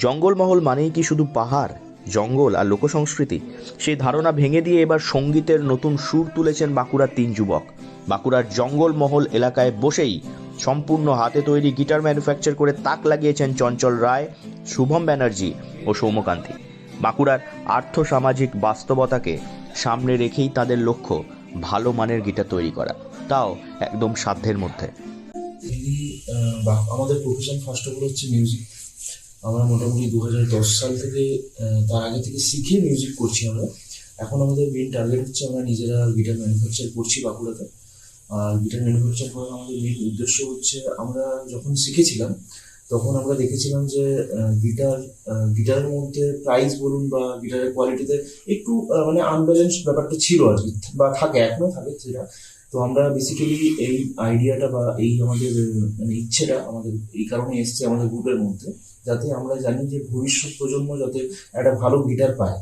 জঙ্গলমহল মানেই কি শুধু পাহাড়, জঙ্গল আর লোকসংস্কৃতি? সেই ধারণা ভেঙে দিয়ে এবার সঙ্গীতের নতুন সুর তুলেছেন বাঁকুড়ার তিন যুবক। বাঁকুড়ার জঙ্গলমহল এলাকায় বসেই সম্পূর্ণ হাতে তৈরি গিটার ম্যানুফ্যাকচার করে তাক লাগিয়েছেন চঞ্চল রায়, শুভম ব্যানার্জি ও সৌম্যকান্তি। বাঁকুড়ার আর্থসামাজিক বাস্তবতাকে সামনে রেখেই তাদের লক্ষ্য ভালো মানের গিটার তৈরি করা, তাও একদম সাধ্যের মধ্যে। আমাদের প্রফেশন ফার্স্ট অফ অল হচ্ছে মিউজিক। আমরা মোটামুটি 2010 সাল থেকে, তার আগে থেকে শিখে মিউজিক করছি আমরা। এখন আমাদের মেন টার্গেট হচ্ছে আমরা নিজেরা গিটার ম্যানুফ্যাকচার করছি বাঁকুড়াতে। আর গিটার ম্যানুফ্যাকচার করার আমাদের মেন উদ্দেশ্য হচ্ছে, আমরা যখন শিখেছিলাম তখন আমরা দেখেছিলাম যে গিটারের মধ্যে প্রাইস বলুন বা গিটারের কোয়ালিটিতে একটু মানে আনব্যালেন্স ব্যাপারটা ছিল আর কি, বা থাকে, এখনো থাকে সেটা। তো আমরা বেসিক্যালি এই আইডিয়াটা বা এই আমাদের মানে ইচ্ছেটা আমাদের এই কারণে এসছে আমাদের গ্রুপের মধ্যে, যাতে আমরা জানি যে ভবিষ্যৎ প্রজন্ম যাতে একটা ভালো গিটার পায়।